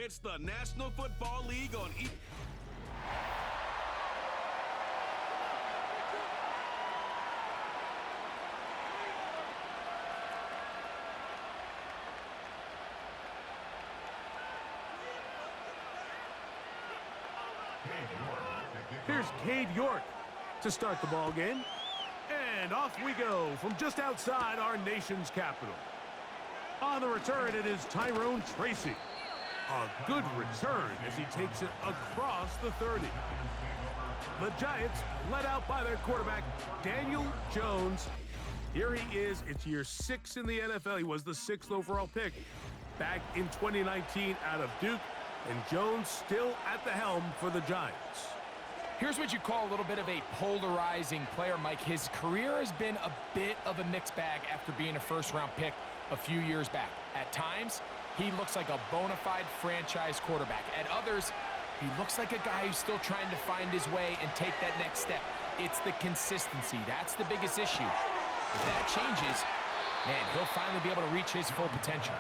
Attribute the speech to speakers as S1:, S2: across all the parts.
S1: It's the National Football League on
S2: Here's Cade York to start the ball game. And off we go from just outside our nation's capital. On the return, it is Tyrone Tracy. A good return as he takes it across the 30. The Giants led out by their quarterback, Daniel Jones. Here he is. It's year 6 in the NFL. He was the 6th overall pick back in 2019 out of Duke. And Jones still at the helm for the Giants.
S3: Here's what you call a little bit of a polarizing player, Mike. His career has been a bit of a mixed bag after being a first-round pick a few years back. At times, he looks like a bona fide franchise quarterback. At others, he looks like a guy who's still trying to find his way and take that next step. It's the consistency. That's the biggest issue. If that changes, man, he'll finally be able to reach his full potential.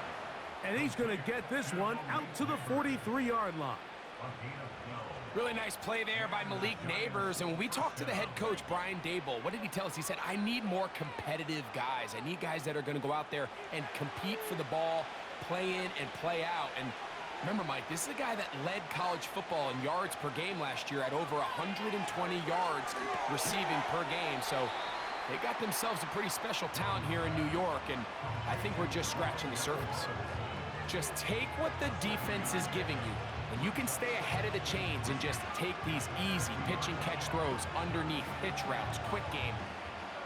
S2: And he's going to get this one out to the 43-yard line.
S3: Really nice play there by Malik Neighbors. And when we talked to the head coach, Brian Dable, what did he tell us? He said, I need more competitive guys. I need guys that are going to go out there and compete for the ball, play in and play out. And remember, Mike, this is a guy that led college football in yards per game last year at over 120 yards receiving per game. So they got themselves a pretty special talent here in New York, and I think we're just scratching the surface. Just take what the defense is giving you, and you can stay ahead of the chains and just take these easy pitch and catch throws underneath, pitch routes, quick game.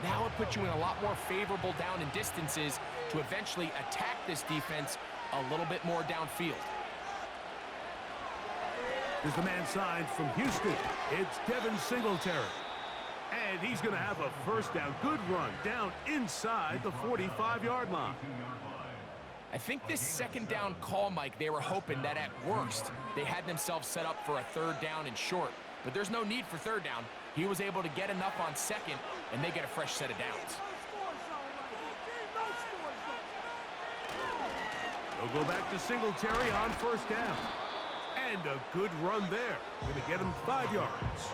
S3: Now it puts you in a lot more favorable down and distances to eventually attack this defense a little bit more downfield.
S2: Here's the man signed from Houston. It's Devin Singletary. And he's going to have a first down. Good run down inside the 45-yard line.
S3: I think this second down call, Mike, they were hoping that at worst they had themselves set up for a third down and short. But there's no need for third down. He was able to get enough on second, and they get a fresh set of downs.
S2: They'll go back to Singletary on first down. And a good run there. Going to get him 5 yards.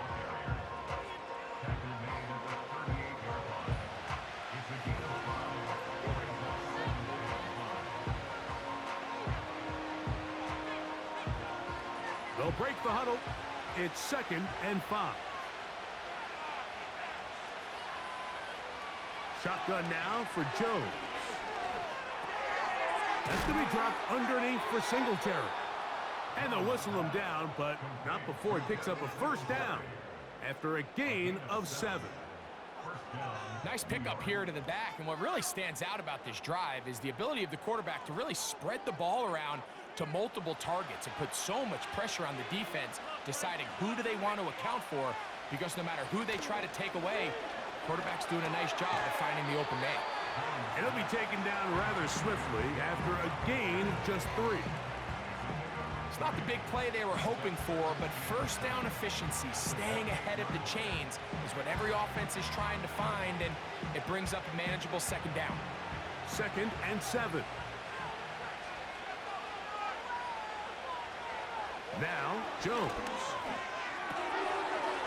S2: They'll break the huddle. It's 2nd and 5. Shotgun now for Jones. That's going to be dropped underneath for Singletary. And they'll whistle him down, but not before he picks up a first down after a gain of 7.
S3: Nice pickup here to the back, and what really stands out about this drive is the ability of the quarterback to really spread the ball around to multiple targets and put so much pressure on the defense, deciding who do they want to account for, because no matter who they try to take away, quarterback's doing a nice job of finding the open man.
S2: And he'll be taken down rather swiftly after a gain of just 3.
S3: It's not the big play they were hoping for, but first down efficiency, staying ahead of the chains, is what every offense is trying to find, and it brings up a manageable second down.
S2: 2nd and 7. Now, Jones.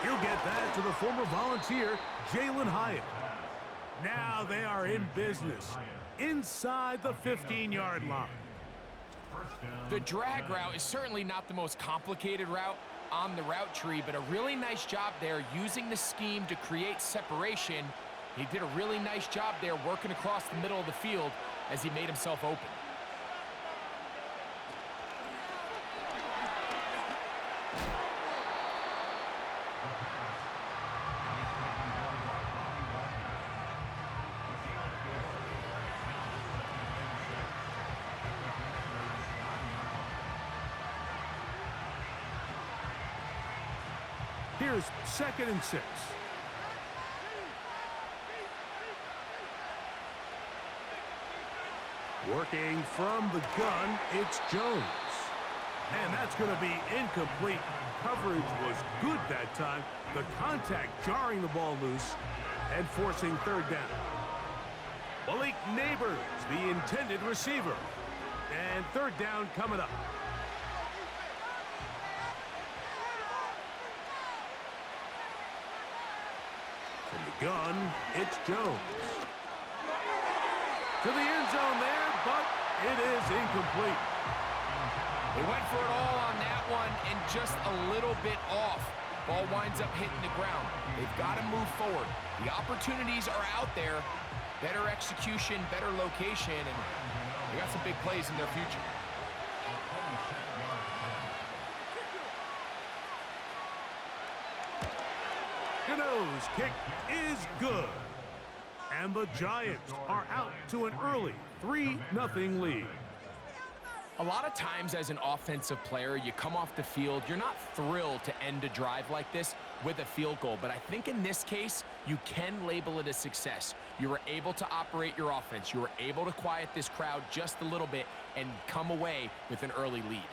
S2: He'll get that to the former Volunteer, Jalen Hyatt. Now they are in business inside the 15-yard line.
S3: The drag route is certainly not the most complicated route on the route tree, but a really nice job there using the scheme to create separation. He did a really nice job there working across the middle of the field as he made himself open.
S2: Here's 2nd and 6. Working from the gun, it's Jones. And that's going to be incomplete. Coverage was good that time. The contact jarring the ball loose and forcing third down. Malik Neighbors, the intended receiver. And third down coming up. gun, it's Jones. To the end zone there, but it is incomplete.
S3: They went for it all on that one and just a little bit off. Ball winds up hitting the ground. They've got to move forward. The opportunities are out there. Better execution, better location, and they got some big plays in their future.
S2: Gano's kick is good. And the Giants are out to an early 3-0 lead.
S3: A lot of times as an offensive player, you come off the field, you're not thrilled to end a drive like this with a field goal. But I think in this case, you can label it a success. You were able to operate your offense. You were able to quiet this crowd just a little bit and come away with an early lead.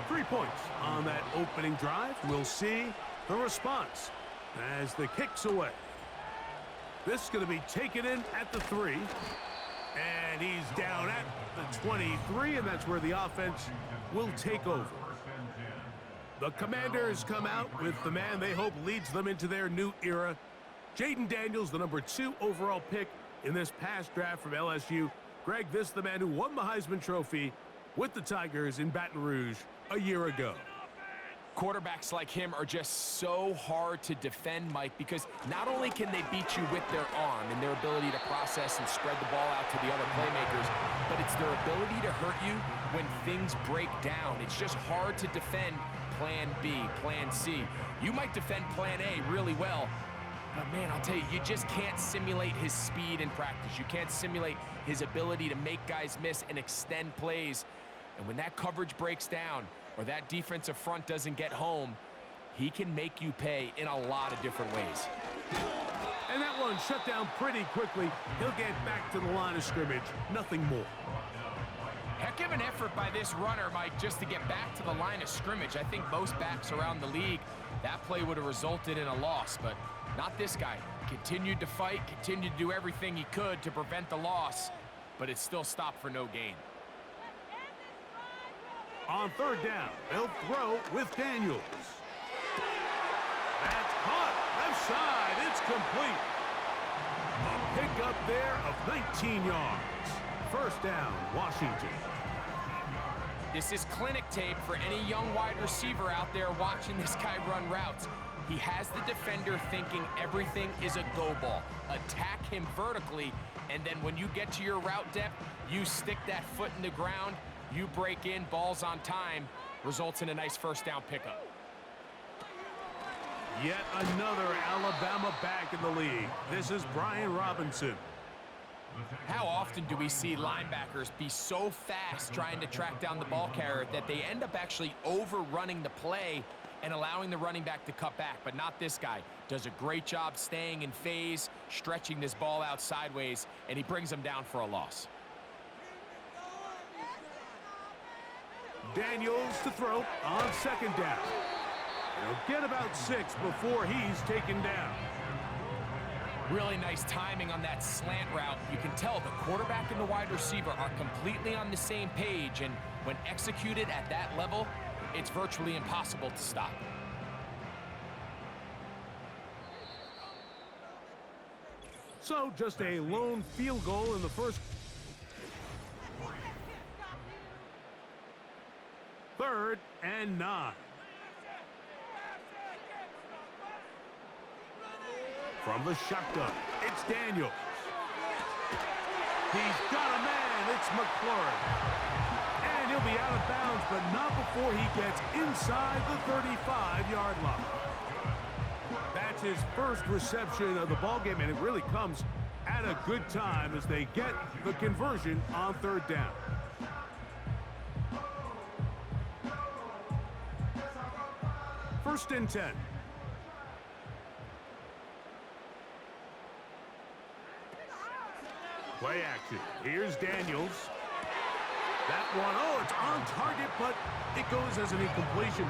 S2: Three points on that opening drive. We'll see the response as the kick's away. This is going to be taken in at the 3. And he's down at the 23, and that's where the offense will take over. The Commanders come out with the man they hope leads them into their new era. Jaden Daniels, the number 2 overall pick in this past draft from LSU. Greg, this is the man who won the Heisman Trophy with the Tigers in Baton Rouge a year ago.
S3: Quarterbacks like him are just so hard to defend, Mike, because not only can they beat you with their arm and their ability to process and spread the ball out to the other playmakers, but it's their ability to hurt you when things break down. It's just hard to defend plan B, plan C. You might defend plan A really well, but man, I'll tell you, you just can't simulate his speed in practice. You can't simulate his ability to make guys miss and extend plays. And when that coverage breaks down or that defensive front doesn't get home, he can make you pay in a lot of different ways.
S2: And that one shut down pretty quickly. He'll get back to the line of scrimmage. Nothing more.
S3: Heck of an effort by this runner, Mike, just to get back to the line of scrimmage. I think most backs around the league, that play would have resulted in a loss, but not this guy. Continued to fight, continued to do everything he could to prevent the loss, but it still stopped for no gain.
S2: On third down, they'll throw with Daniels. That's caught. Left side. It's complete. A pickup there of 19 yards. First down, Washington.
S3: This is clinic tape for any young wide receiver out there watching this guy run routes. He has the defender thinking everything is a go ball. Attack him vertically, and then when you get to your route depth, you stick that foot in the ground, you break in, balls on time, results in a nice first down pickup.
S2: Yet another Alabama back in the league. This is Brian Robinson.
S3: How often do we see linebackers be so fast trying to track down the ball carrier that they end up actually overrunning the play and allowing the running back to cut back? But not this guy. Does a great job staying in phase, stretching this ball out sideways, and he brings them down for a loss.
S2: Daniels to throw on second down. He'll get about 6 before he's taken down.
S3: Really nice timing on that slant route. You can tell the quarterback and the wide receiver are completely on the same page, and when executed at that level, it's virtually impossible to stop.
S2: So just a lone field goal in the first. Third and 9. From the shotgun, it's Daniels. He's got a man, it's McLaurin. And he'll be out of bounds, but not before he gets inside the 35-yard line. That's his first reception of the ballgame, and it really comes at a good time as they get the conversion on third down. First and 10. Play action. Here's Daniels. That one, oh, it's on target, but it goes as an incompletion.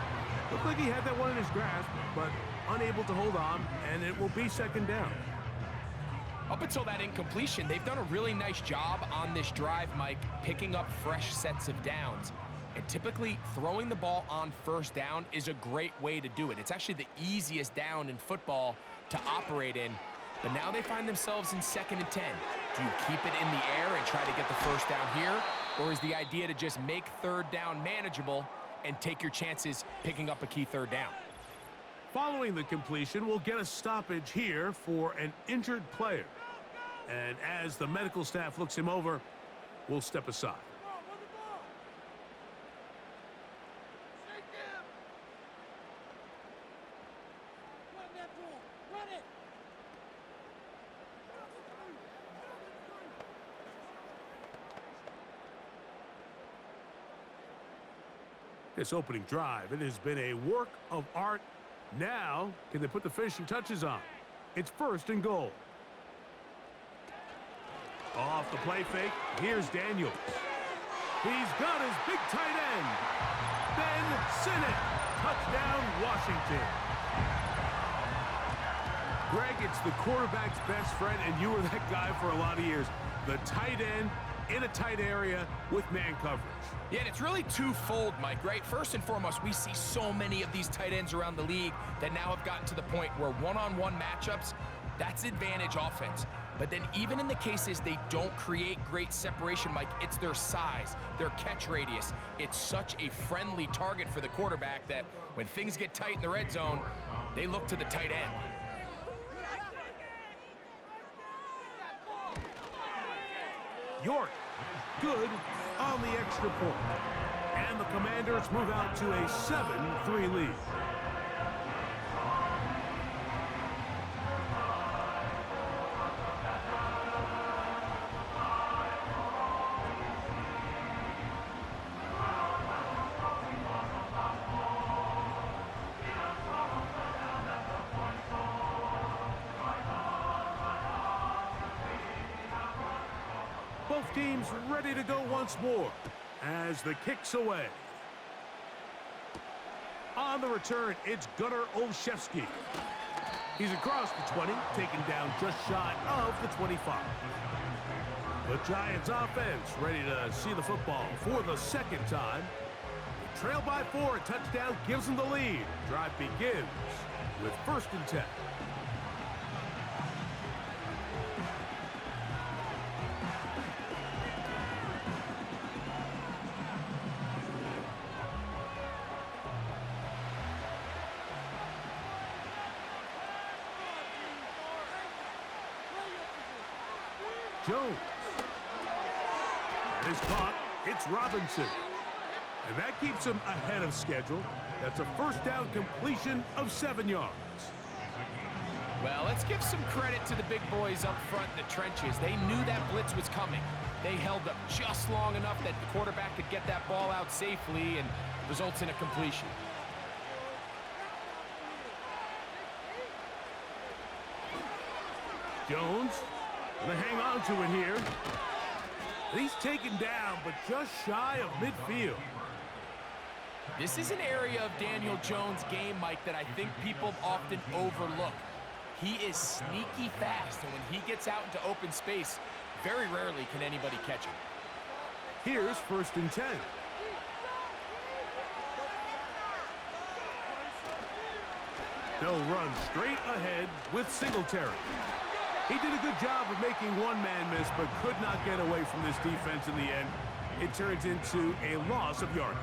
S2: Looked like he had that one in his grasp, but unable to hold on, and it will be second down.
S3: Up until that incompletion, they've done a really nice job on this drive, Mike, picking up fresh sets of downs. And typically, throwing the ball on first down is a great way to do it. It's actually the easiest down in football to operate in. But now they find themselves in 2nd and 10. Do you keep it in the air and try to get the first down here? Or is the idea to just make 3rd down manageable and take your chances picking up a key 3rd down?
S2: Following the completion, we'll get a stoppage here for an injured player. And as the medical staff looks him over, we'll step aside. This opening drive, it has been a work of art. Now, can they put the finishing touches on? It's 1st and goal. Off the play fake, here's Daniels. He's got his big tight end. Ben Sinnott. Touchdown, Washington. Greg, it's the quarterback's best friend, and you were that guy for a lot of years. The tight end in a tight area with man coverage.
S3: Yeah, and it's really twofold, Mike, right? First and foremost, we see so many of these tight ends around the league that now have gotten to the point where one-on-one matchups, that's advantage offense. But then even in the cases they don't create great separation, Mike, it's their size, their catch radius. It's such a friendly target for the quarterback that when things get tight in the red zone, they look to the tight end.
S2: York, good on the extra point. And the Commanders move out to a 7-3 lead. Both teams ready to go once more as the kick's away. On the return, it's Gunnar Olszewski. He's across the 20, taken down just shy of the 25. The Giants offense ready to see the football for the 2nd time. They trail by 4, a touchdown gives them the lead. Drive begins with 1st and 10. Jones. That is caught. It's Robinson. And that keeps him ahead of schedule. That's a 1st down completion of 7 yards.
S3: Well, let's give some credit to the big boys up front in the trenches. They knew that blitz was coming. They held up just long enough that the quarterback could get that ball out safely and results in a completion.
S2: Jones. Gonna hang on to it here. He's taken down, but just shy of midfield.
S3: This is an area of Daniel Jones' game, Mike, that I think people often overlook. He is sneaky fast, and when he gets out into open space, very rarely can anybody catch him.
S2: Here's 1st and 10. They'll run straight ahead with Singletary. He did a good job of making one man miss, but could not get away from this defense in the end. It turns into a loss of yardage.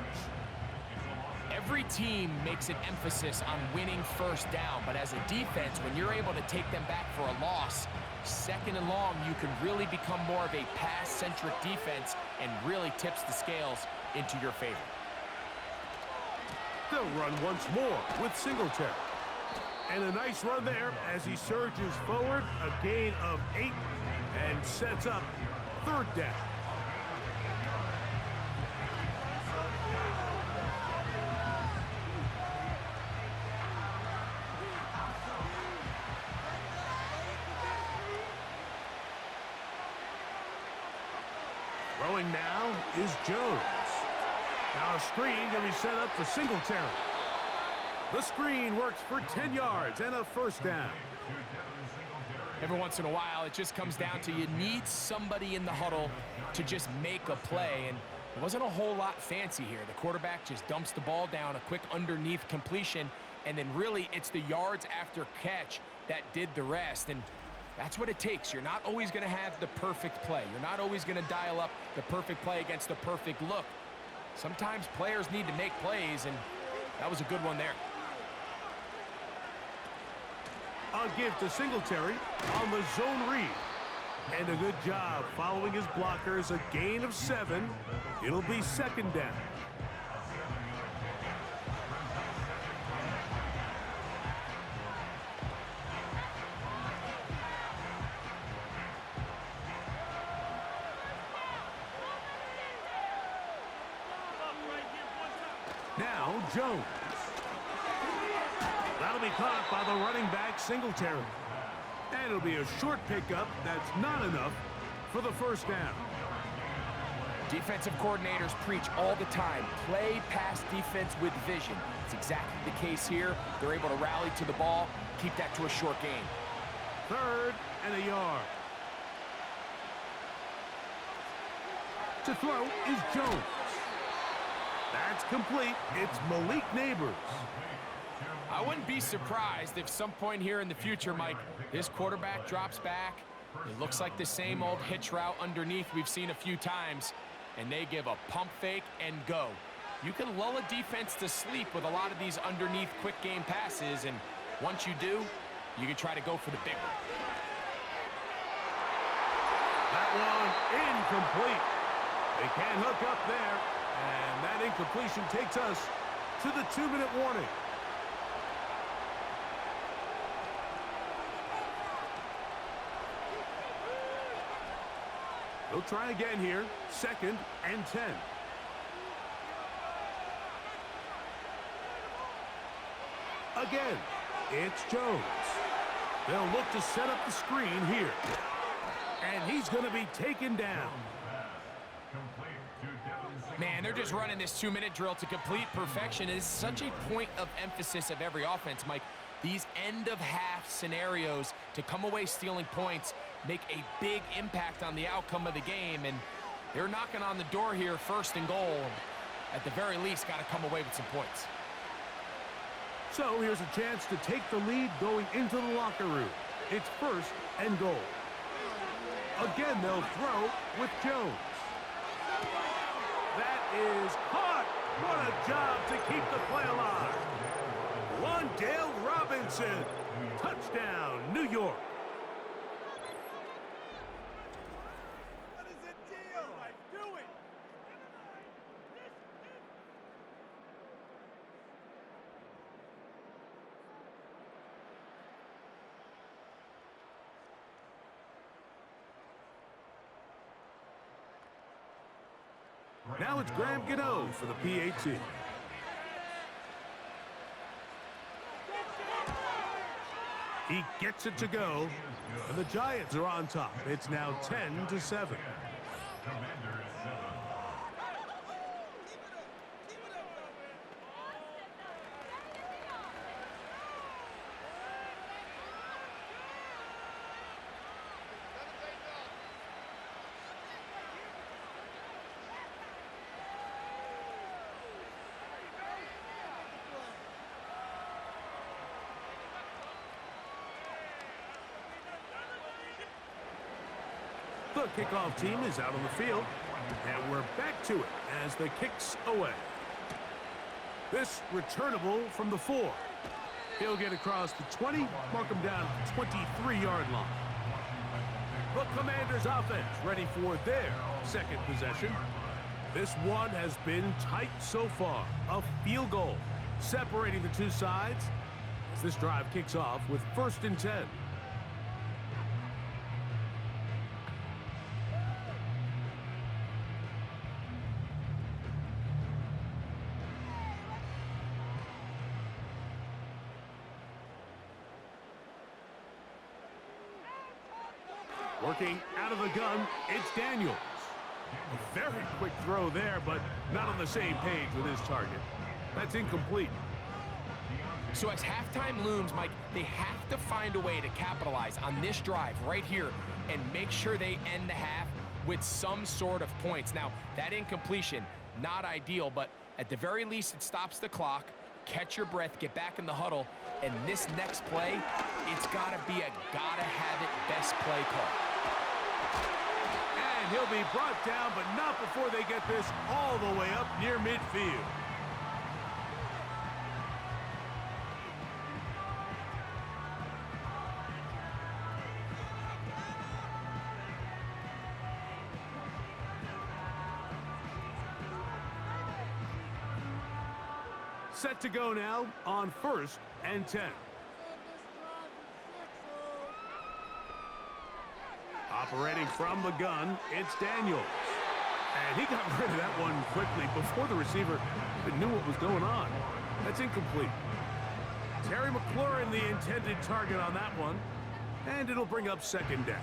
S3: Every team makes an emphasis on winning 1st down, but as a defense, when you're able to take them back for a loss, 2nd and long, you can really become more of a pass-centric defense and really tips the scales into your favor.
S2: They'll run once more with Singletary. And a nice run there as he surges forward, a gain of 8, and sets up 3rd down. Throwing now is Jones. Now a screen can be set up for Singletary. The screen works for 10 yards and a 1st down.
S3: Every once in a while, it just comes down to you need somebody in the huddle to just make a play, and it wasn't a whole lot fancy here. The quarterback just dumps the ball down, a quick underneath completion, and then really it's the yards after catch that did the rest, and that's what it takes. You're not always going to have the perfect play. You're not always going to dial up the perfect play against the perfect look. Sometimes players need to make plays, and that was a good one there.
S2: A give to Singletary on the zone read. And a good job following his blockers. A gain of 7. It'll be second down. Now Jones. That'll be caught by the running back Singletary. And it'll be a short pickup. That's not enough for the first down.
S3: Defensive coordinators preach all the time, play pass defense with vision. It's exactly the case here. They're able to rally to the ball, keep that to a short gain.
S2: 3rd and a yard. To throw is Jones. That's complete. It's Malik Neighbors.
S3: I wouldn't be surprised if some point here in the future, Mike, this quarterback drops back. It looks like the same old hitch route underneath we've seen a few times, and they give a pump fake and go. You can lull a defense to sleep with a lot of these underneath quick game passes, and once you do, you can try to go for the big one.
S2: That one incomplete. They can't hook up there, and that incompletion takes us to the 2-minute warning. They'll try again here. 2nd and 10. Again, it's Jones. They'll look to set up the screen here. And he's going to be taken down.
S3: Man, they're just running this 2-minute drill to complete perfection. It is such a point of emphasis of every offense, Mike. These end-of-half scenarios to come away stealing points make a big impact on the outcome of the game, and they're knocking on the door here, 1st and goal. At the very least, got to come away with some points.
S2: So here's a chance to take the lead going into the locker room. It's 1st and goal. Again, they'll throw with Jones. That is caught. What a job to keep the play alive. Wandale Robinson. Touchdown, New York.
S1: What is the deal? Do it.
S2: Now it's Graham Gano for the PAT. He gets it to go, and the Giants are on top. It's now 10-7. The kickoff team is out on the field, and we're back to it as the kick's away. This returnable from the 4. He'll get across the 20, mark him down at the 23-yard line. The Commanders offense ready for their 2nd possession. This one has been tight so far. A field goal separating the two sides as this drive kicks off with 1st and 10. Working out of the gun, it's Daniels. A very quick throw there, but not on the same page with his target. That's incomplete.
S3: So as halftime looms, Mike, they have to find a way to capitalize on this drive right here and make sure they end the half with some sort of points. Now, that incompletion, not ideal, but at the very least, it stops the clock. Catch your breath, get back in the huddle, and this next play, it's got to be a gotta-have-it best play call.
S2: And he'll be brought down, but not before they get this all the way up near midfield. Set to go now on 1st and 10. Operating from the gun, it's Daniels. And he got rid of that one quickly before the receiver even knew what was going on. That's incomplete. Terry McLaurin, the intended target on that one. And it'll bring up 2nd down.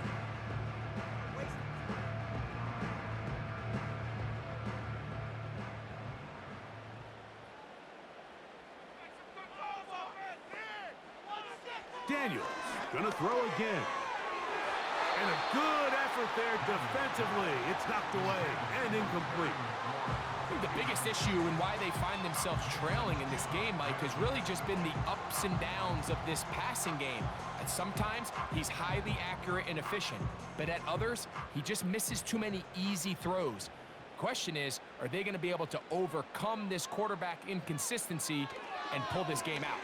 S2: Daniels gonna throw again. And a good effort there defensively. It's knocked away and incomplete.
S3: I think the biggest issue and why they find themselves trailing in this game, Mike, has really just been the ups and downs of this passing game. And sometimes he's highly accurate and efficient, but at others, he just misses too many easy throws. Question is, are they going to be able to overcome this quarterback inconsistency and pull this game out?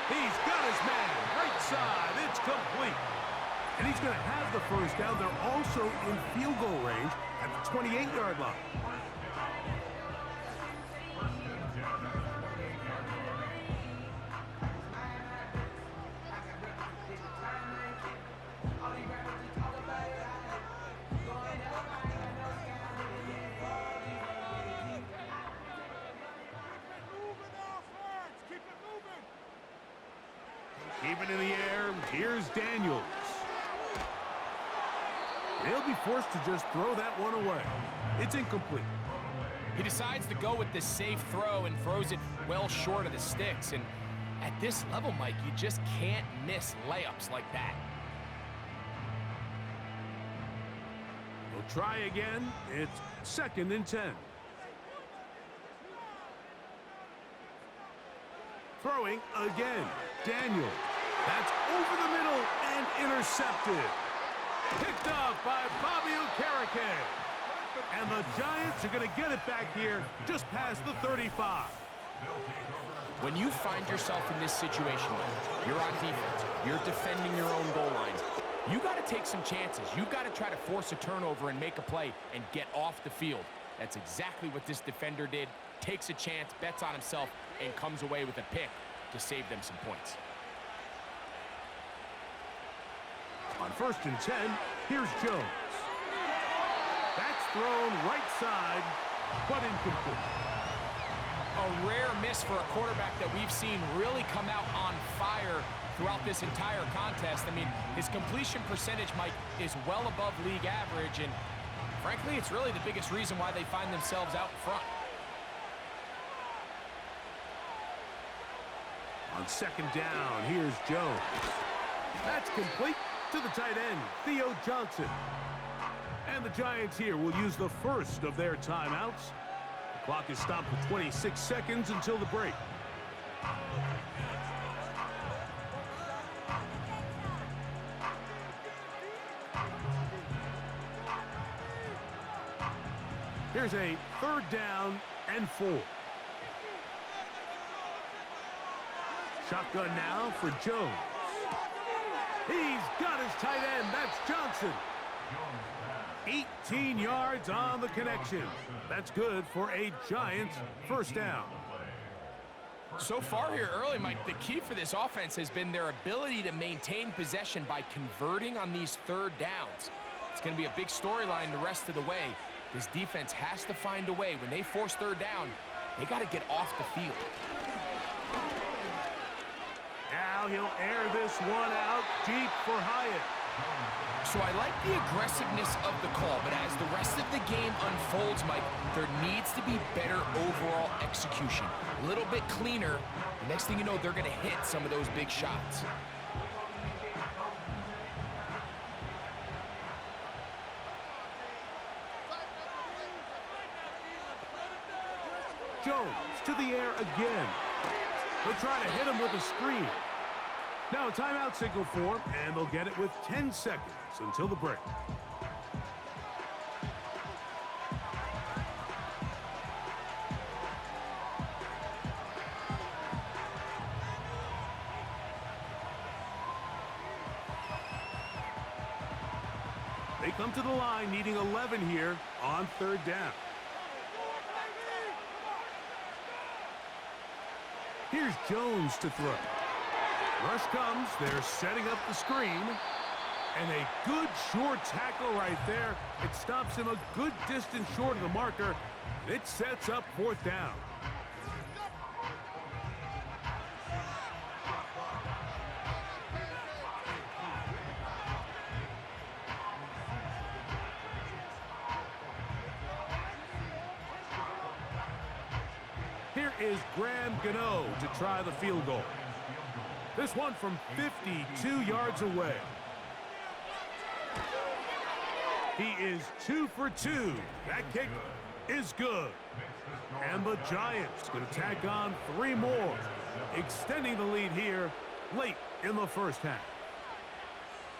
S2: He's got his man, right side, it's complete. And he's going to have the 1st down. They're also in field goal range at the 28-yard line. Keep it in the air. Here's Daniels. They'll be forced to just throw that one away. It's incomplete.
S3: He decides to go with the safe throw and throws it well short of the sticks. And at this level, Mike, you just can't miss layups like that.
S2: We'll try again. It's 2nd and 10. Throwing again. Daniels. That's over the middle and intercepted. Picked off by Bobby Okereke. And the Giants are going to get it back here just past the 35.
S3: When you find yourself in this situation, you're on defense, you're defending your own goal lines, you got to take some chances. You got to try to force a turnover and make a play and get off the field. That's exactly what this defender did. Takes a chance, bets on himself, and comes away with a pick to save them some points.
S2: On 1st and 10, here's Jones. That's thrown right side, but incomplete.
S3: A rare miss for a quarterback that we've seen really come out on fire throughout this entire contest. I mean, his completion percentage, Mike, is well above league average, and frankly, it's really the biggest reason why they find themselves out in front.
S2: On 2nd down, here's Jones. That's complete to the tight end, Theo Johnson. And the Giants here will use the 1st of their timeouts. The clock is stopped with 26 seconds until the break. Here's a 3rd down and 4. Shotgun now for Jones. He's got his tight end. That's Johnson. 18 yards on the connection. That's good for a Giants 1st down.
S3: So far here early, Mike, the key for this offense has been their ability to maintain possession by converting on these 3rd downs. It's going to be a big storyline the rest of the way. This defense has to find a way. When they force 3rd down, they got to get off the field.
S2: Now he'll air this one out deep for Hyatt.
S3: So I like the aggressiveness of the call, but as the rest of the game unfolds, Mike, there needs to be better overall execution. A little bit cleaner. The next thing you know, they're going to hit some of those big shots.
S2: Jones to the air again. They'll try to hit him with a screen. Now a timeout signal for him, and they'll get it with 10 seconds until the break. They come to the line needing 11 here on third down. Here's Jones to throw. Rush comes, they're setting up the screen. And a good short tackle right there. It stops him a good distance short of the marker. And it sets up fourth down. Here is Graham Gano to try the field goal. This one from 52 yards away. He is 2 for 2. That kick is good. And the Giants going to tack on 3 more, extending the lead here late in the first half.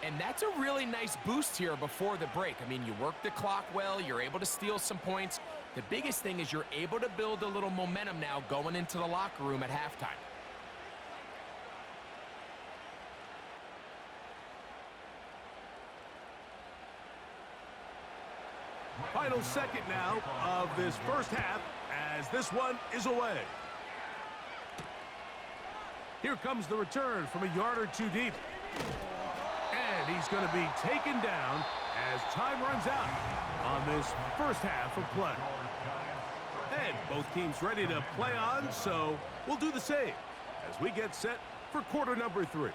S3: And that's a really nice boost here before the break. I mean, you work the clock well, you're able to steal some points. The biggest thing is you're able to build a little momentum now going into the locker room at halftime.
S2: Final second now of this first half as this one is away. Here comes the return from a yard or two deep. And he's going to be taken down as time runs out on this first half of play. And both teams ready to play on, so we'll do the same as we get set for quarter number 3.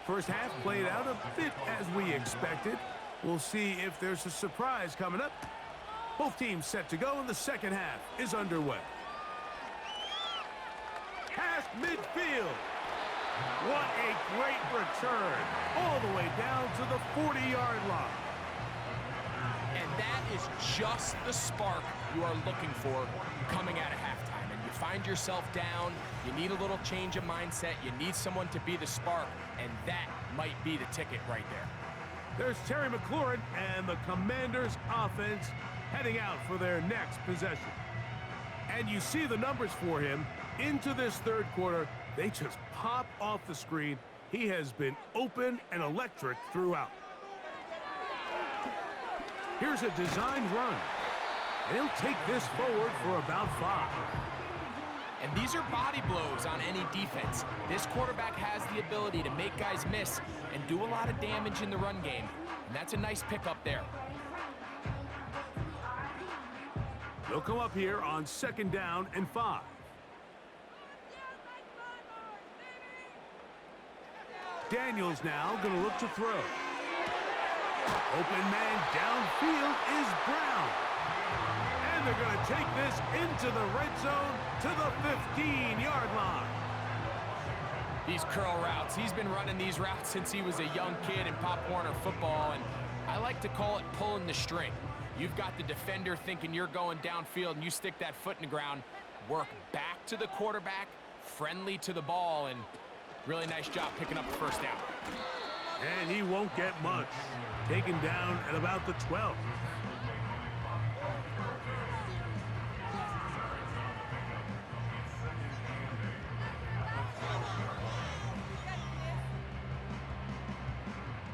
S2: First half played out a bit as we expected. We'll see if there's a surprise coming up. Both teams set to go, and the second half is underway. Past midfield. What a great return. All the way down to the 40-yard line.
S3: And that is just the spark you are looking for coming out of halftime. And you find yourself down, you need a little change of mindset, you need someone to be the spark, and that might be the ticket right there.
S2: There's Terry McLaurin and the Commanders offense heading out for their next possession. And you see the numbers for him into this third quarter. They just pop off the screen. He has been open and electric throughout. Here's a designed run. He'll take this forward for about 5.
S3: And these are body blows on any defense. This quarterback has the ability to make guys miss and do a lot of damage in the run game. And that's a nice pickup there.
S2: They'll come up here on second down and 5. Daniels now going to look to throw. Open man downfield is Brown. And they're going to take this into the red zone to the 15-yard line.
S3: These curl routes, he's been running these routes since he was a young kid in Pop Warner football, and I like to call it pulling the string. You've got the defender thinking you're going downfield, and you stick that foot in the ground, work back to the quarterback, friendly to the ball, and really nice job picking up the first down.
S2: And he won't get much. Taken down at about the 12.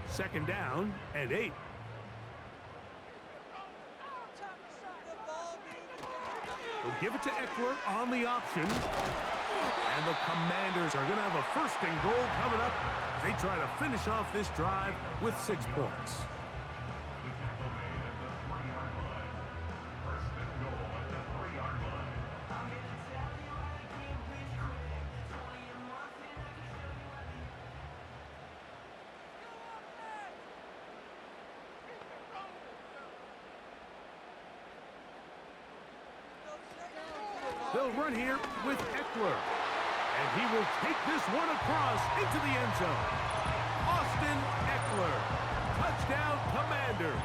S2: Second down and 8. We'll give it to Eckler on the option. And the Commanders are going to have a first and goal coming up. They try to finish off this drive with 6 points. They'll run here with Eckler. And he will take this one across into the end zone. Austin Eckler. Touchdown, Commanders.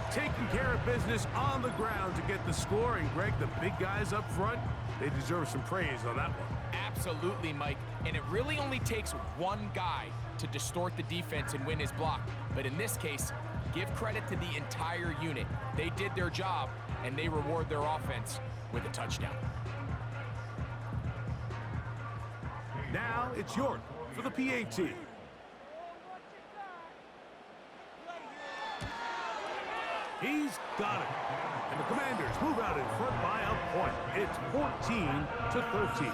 S2: Taking care of business on the ground to get the score. And, Greg, the big guys up front, they deserve some praise on that one.
S3: Absolutely, Mike. And it really only takes one guy to distort the defense and win his block. But in this case, give credit to the entire unit. They did their job, and they reward their offense with a touchdown.
S2: Now it's York for the PAT. He's got it. And the Commanders move out in front by a point. It's 14-13.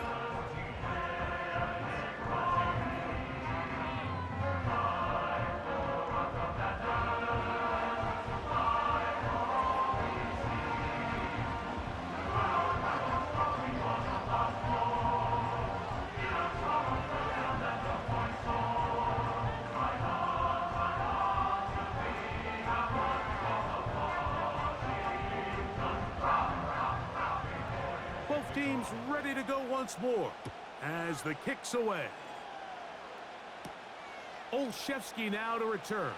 S2: Teams ready to go once more as the kick's away. Olszewski now to return.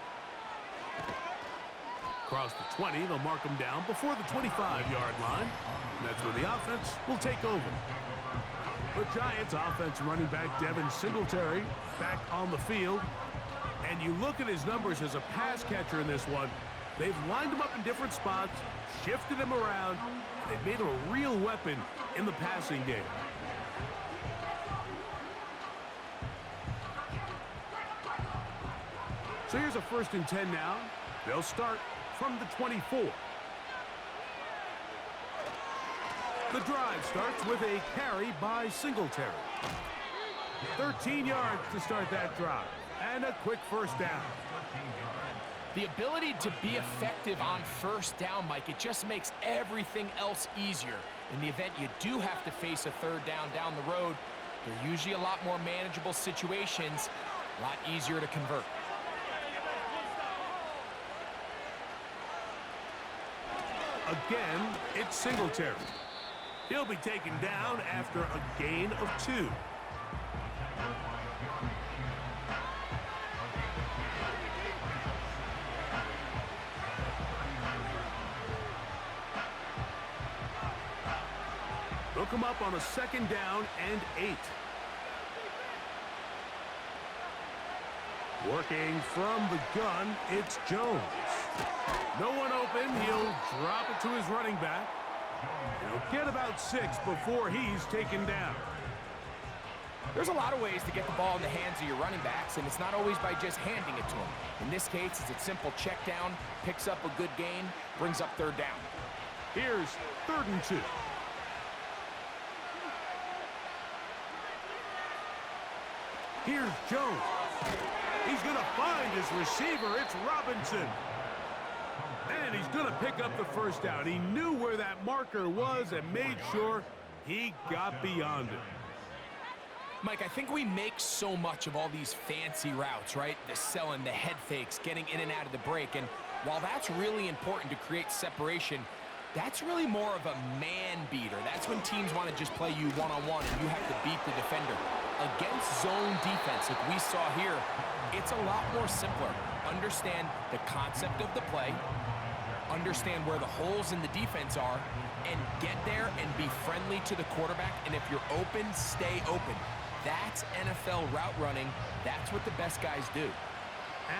S2: Across the 20, they'll mark him down before the 25-yard line. And that's where the offense will take over. The Giants offense running back Devin Singletary back on the field. And you look at his numbers as a pass catcher in this one. They've lined him up in different spots, shifted him around. They've made him a real weapon in the passing game. So here's a 1st and 10 now. They'll start from the 24. The drive starts with a carry by Singletary. 13 yards to start that drive. And a quick first down.
S3: The ability to be effective on first down, Mike, it just makes everything else easier. In the event you do have to face a 3rd down down the road, they're usually a lot more manageable situations, a lot easier to convert.
S2: Again, it's Singletary. He'll be taken down after a gain of 2. They'll come up on a 2nd down and 8. Working from the gun, it's Jones. No one open. He'll drop it to his running back. He'll get about 6 before he's taken down.
S3: There's a lot of ways to get the ball in the hands of your running backs, and it's not always by just handing it to them. In this case, it's a simple check down, picks up a good gain, brings up 3rd down.
S2: Here's 3rd and 2. Here's Jones. He's going to find his receiver. It's Robinson. And he's going to pick up the first down. He knew where that marker was and made sure he got beyond it.
S3: Mike, I think we make so much of all these fancy routes, right? The selling, the head fakes, getting in and out of the break. And while that's really important to create separation, that's really more of a man beater. That's when teams want to just play you one-on-one and you have to beat the defender. Against zone defense, like we saw here, it's a lot more simpler. Understand the concept of the play, understand where the holes in the defense are, and get there and be friendly to the quarterback. And if you're open, stay open. That's NFL route running. That's what the best guys do.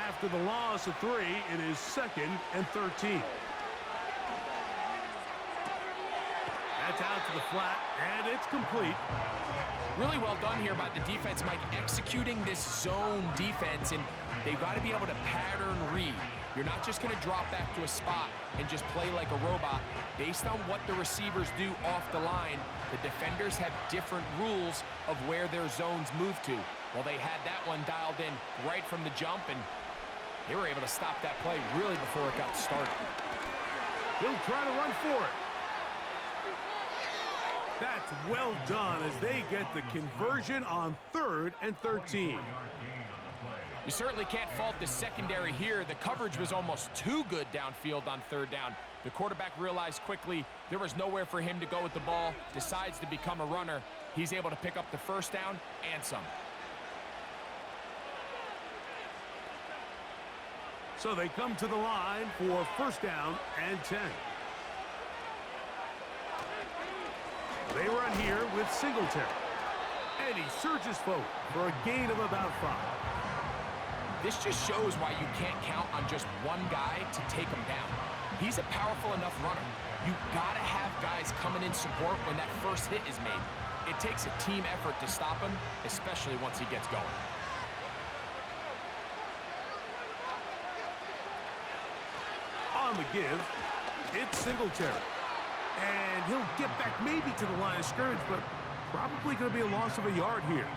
S2: After the loss of 3, it is 2nd and 13. That's out to the flat, and it's complete.
S3: Really well done here by the defense, Mike, executing this zone defense, and they've got to be able to pattern read. You're not just going to drop back to a spot and just play like a robot. Based on what the receivers do off the line, the defenders have different rules of where their zones move to. Well, they had that one dialed in right from the jump, and they were able to stop that play really before it got started.
S2: He'll try to run for it. That's well done as they get the conversion on 3rd and 13.
S3: You certainly can't fault the secondary here. The coverage was almost too good downfield on 3rd down. The quarterback realized quickly there was nowhere for him to go with the ball, decides to become a runner. He's able to pick up the 1st down and some.
S2: So they come to the line for 1st down and 10. They run here with Singletary. And he surges forward for a gain of about 5.
S3: This just shows why you can't count on just one guy to take him down. He's a powerful enough runner. You gotta have guys coming in support when that first hit is made. It takes a team effort to stop him, especially once he gets going.
S2: On the give, it's Singletary. And he'll get back maybe to the line of scrimmage, but probably going to be a loss of a yard here.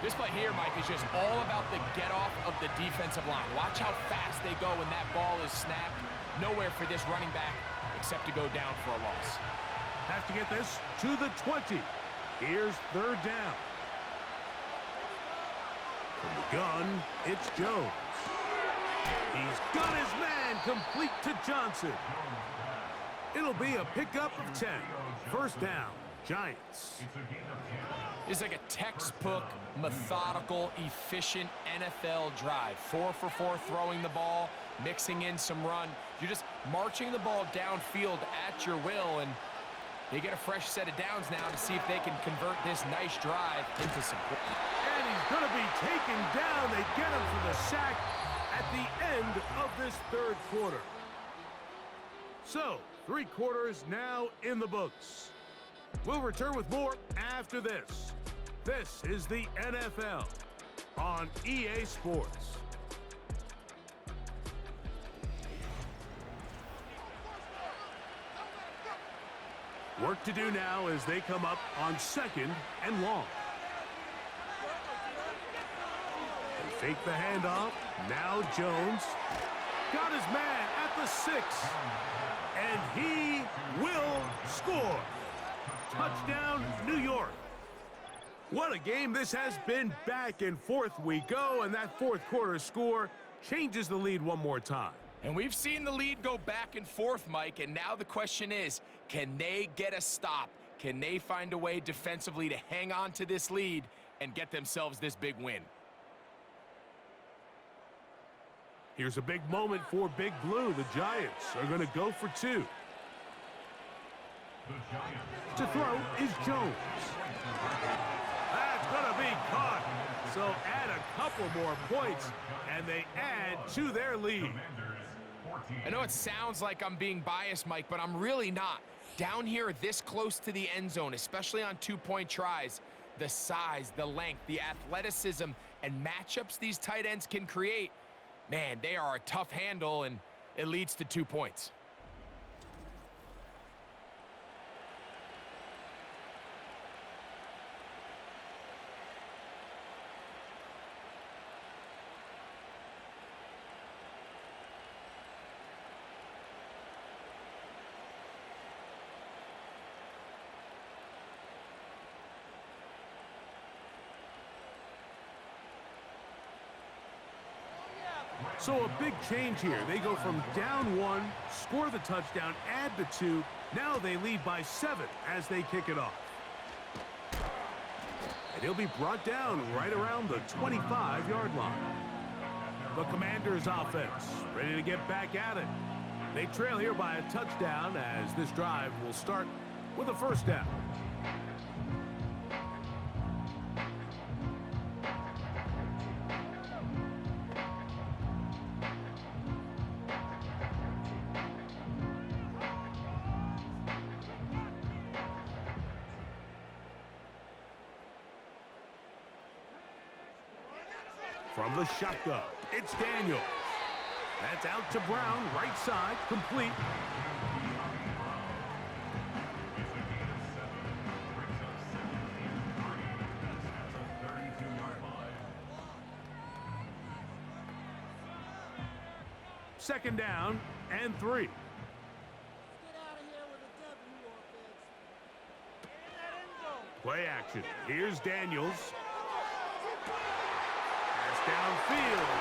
S3: This play here, Mike, is just all about the get-off of the defensive line. Watch how fast they go when that ball is snapped. Nowhere for this running back except to go down for a loss.
S2: Have to get this to the 20. Here's 3rd down. From the gun, it's Jones. He's got his man complete to Johnson. It'll be a pickup of 10. 1st down, Giants.
S3: It's like a textbook, methodical, efficient NFL drive. 4 for 4 throwing the ball, mixing in some run. You're just marching the ball downfield at your will, and they get a fresh set of downs now to see if they can convert this nice drive into some points.
S2: And he's going to be taken down. They get him for the sack at the end of this 3rd quarter. So, 3 quarters now in the books. We'll return with more after this. This is the NFL on EA Sports. Work to do now as they come up on 2nd and long. They fake the handoff. Now Jones got his man at the 6. And he will score. Touchdown, New York. What a game this has been. Back and forth we go, and that 4th quarter score changes the lead one more time.
S3: And we've seen the lead go back and forth, Mike, and now the question is, can they get a stop? Can they find a way defensively to hang on to this lead and get themselves this big win?
S2: Here's a big moment for Big Blue. The Giants are going to go for 2. To throw is Jones. That's going to be caught. So add a couple more points, and they add to their lead.
S3: I know it sounds like I'm being biased, Mike, but I'm really not. Down here this close to the end zone, especially on 2-point tries, the size, the length, the athleticism, and matchups these tight ends can create, man, they are a tough handle, and it leads to 2 points.
S2: So a big change here. They go from down 1, score the touchdown, add the 2. Now they lead by 7 as they kick it off. And he'll be brought down right around the 25-yard line. The Commanders offense ready to get back at it. They trail here by a touchdown as this drive will start with a 1st down. From the shotgun, it's Daniels. That's out to Brown, right side, complete. Second down and 3.
S1: Get out of here with a W, offense. In that end zone.
S2: Play action. Here's Daniels. Pass downfield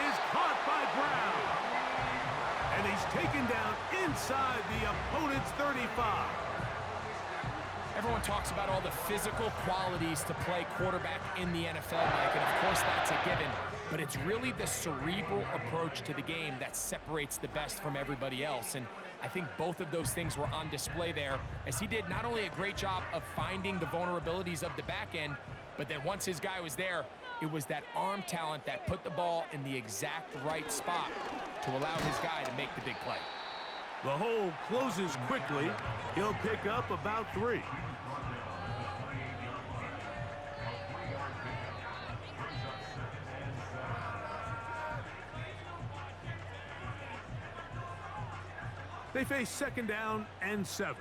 S2: is caught by Brown. And he's taken down inside the opponent's 35.
S3: Everyone talks about all the physical qualities to play quarterback in the NFL, Mike, and of course that's a given. But it's really the cerebral approach to the game that separates the best from everybody else. And I think both of those things were on display there, as he did not only a great job of finding the vulnerabilities of the back end, but then once his guy was there, it was that arm talent that put the ball in the exact right spot to allow his guy to make the big play.
S2: The hole closes quickly. He'll pick up about 3. They face second down and 7.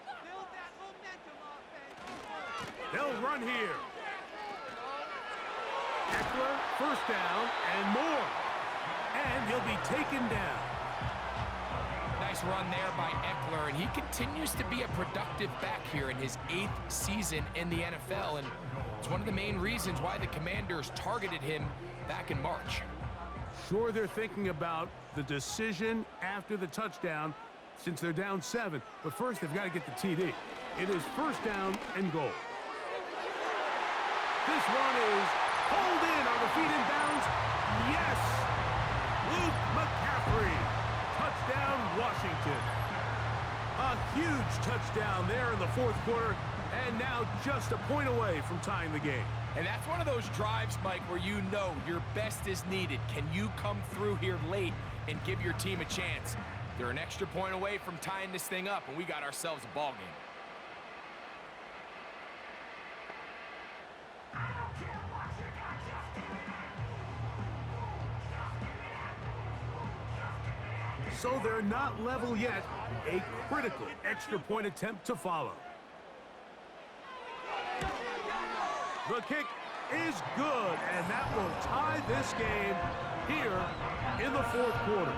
S1: Build that momentum, offense.
S2: They'll run here. Eckler, first down and more. And he'll be taken down.
S3: Nice run there by Eckler, and he continues to be a productive back here in his 8th season in the NFL, and it's one of the main reasons why the Commanders targeted him back in March.
S2: Sure, they're thinking about the decision after the touchdown since they're down 7, but first they've got to get the TD. It is first down and goal. This one is pulled in on the feet in bounds. Yes! Luke McCaffrey. Touchdown, Washington. A huge touchdown there in the 4th quarter, and now just a point away from tying the game.
S3: And that's one of those drives, Mike, where you know your best is needed. Can you come through here late and give your team a chance? They're an extra point away from tying this thing up, and we got ourselves a ball game.
S2: So they're not level yet. A critical extra point attempt to follow. The kick is good, and that will tie this game here in the 4th quarter.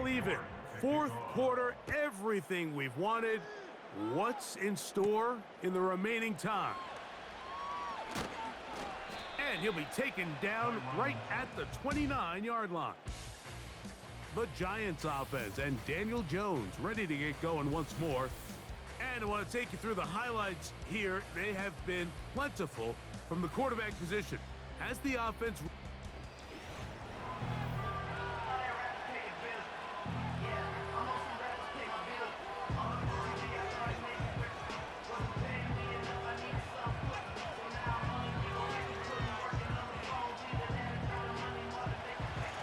S2: Even. 4th quarter, everything we've wanted. What's in store in the remaining time? And he'll be taken down right at the 29-yard line. The Giants offense and Daniel Jones ready to get going once more. And I want to take you through the highlights here. They have been plentiful from the quarterback position. As the offense...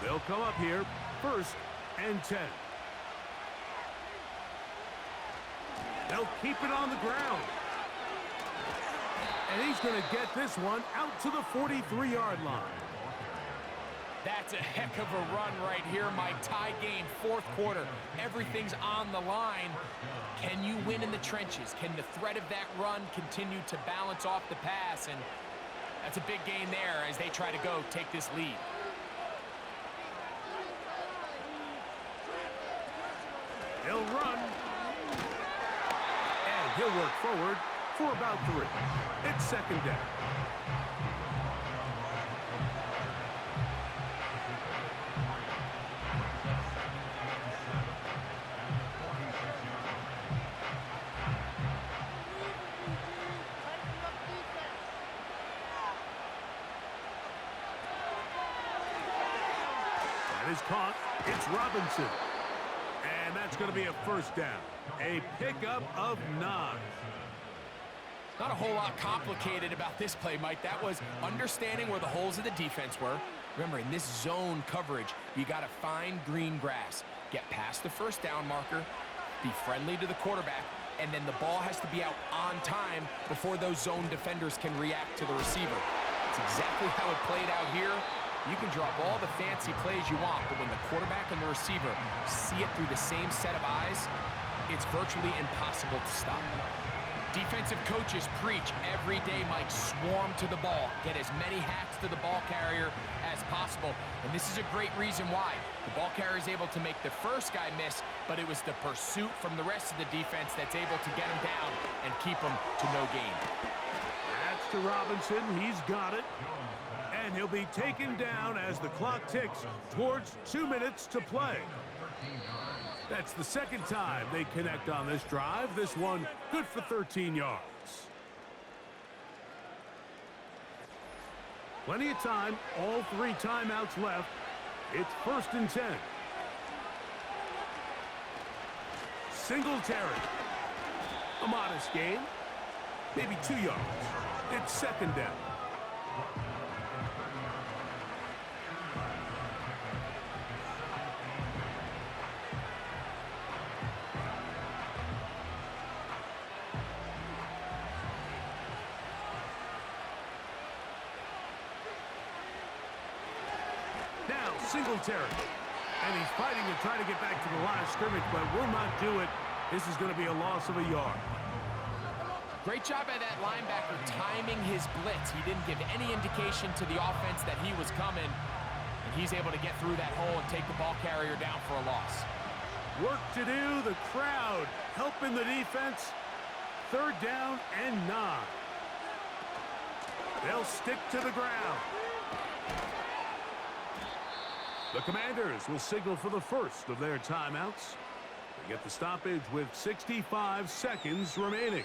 S2: They'll come up here, 1st and 10. They'll keep it on the ground. And he's going to get this one out to the 43-yard line.
S3: That's a heck of a run right here, Mike. Tie game, 4th quarter. Everything's on the line. Can you win in the trenches? Can the threat of that run continue to balance off the pass? And that's a big gain there as they try to go take this lead.
S2: He'll run. And he'll work forward for about 3. It's second down. That is caught. It's Robinson. And that's going to be a first down. A pickup of 9.
S3: Not a whole lot complicated about this play, Mike. That was understanding where the holes of the defense were. Remember, in this zone coverage, you got to find green grass. Get past the first down marker, be friendly to the quarterback, and then the ball has to be out on time before those zone defenders can react to the receiver. It's exactly how it played out here. You can drop all the fancy plays you want, but when the quarterback and the receiver see it through the same set of eyes, it's virtually impossible to stop. Defensive coaches preach every day, Mike, swarm to the ball. Get as many hats to the ball carrier as possible. And this is a great reason why. The ball carrier is able to make the first guy miss, but it was the pursuit from the rest of the defense that's able to get him down and keep him to no gain.
S2: That's to Robinson. He's got it. And he'll be taken down as the clock ticks towards 2 minutes to play. That's the second time they connect on this drive. This one good for 13 yards. Plenty of time. All 3 timeouts left. It's 1st and 10. Singletary. A modest gain. Maybe 2 yards. It's 2nd down. Singletary. And he's fighting to try to get back to the line of scrimmage, but will not do it. This is going to be a loss of a yard.
S3: Great job by that linebacker timing his blitz. He didn't give any indication to the offense that he was coming, and he's able to get through that hole and take the ball carrier down for a loss.
S2: Work to do. The crowd helping the defense. 3rd down and 9. They'll stick to the ground. The Commanders will signal for the first of their timeouts. They get the stoppage with 65 seconds remaining.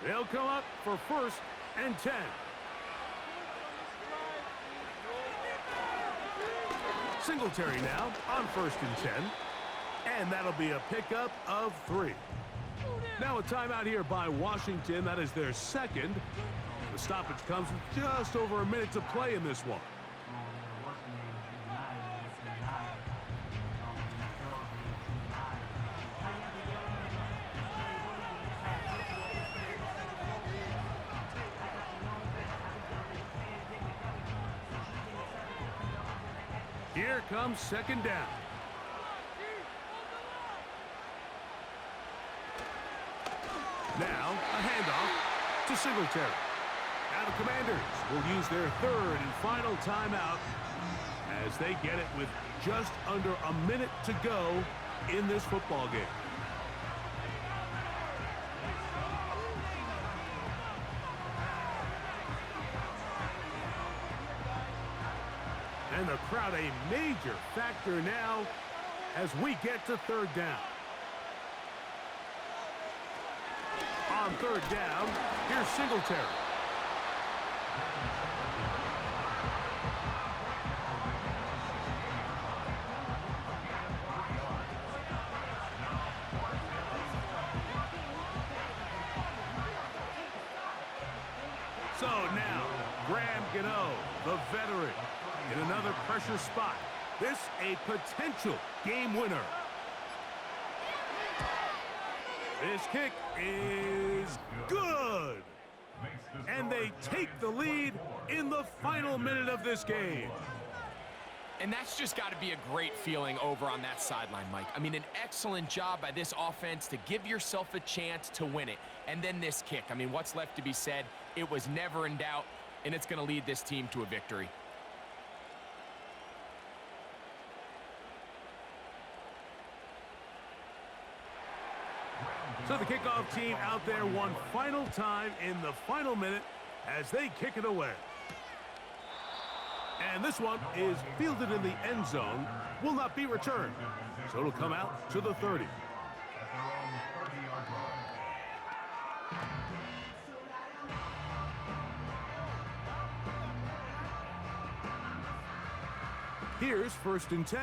S2: They'll come up for 1st and 10. Singletary now on 1st and 10. And that'll be a pickup of 3. Now a timeout here by Washington. That is their 2nd. The stoppage comes with just over a minute to play in this one. Here comes 2nd down. Now, a handoff to Singletary. Now the Commanders will use their 3rd and final timeout as they get it with just under a minute to go in this football game. And the crowd a major factor now as we get to 3rd down. On 3rd down, here's Singletary. So now, Graham Gano, the veteran, in another pressure spot. This a potential game winner. This kick is good. And they take the lead in the final minute of this game.
S3: And that's just got to be a great feeling over on that sideline, Mike. I mean, an excellent job by this offense to give yourself a chance to win it. And then this kick. I mean, what's left to be said? It was never in doubt, and it's going to lead this team to a victory.
S2: So the kickoff team out there one final time in the final minute as they kick it away. And this one is fielded in the end zone, will not be returned. So it'll come out to the 30. Here's 1st and 10.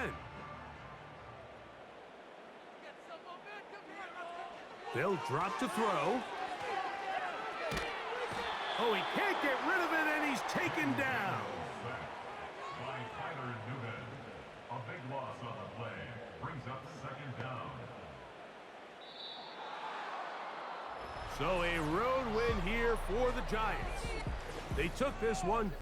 S2: They'll drop to throw. Oh, he can't get rid of it, and he's taken down.
S4: A big loss on the play. Brings up 2nd down.
S2: So a road win here for the Giants. They took this one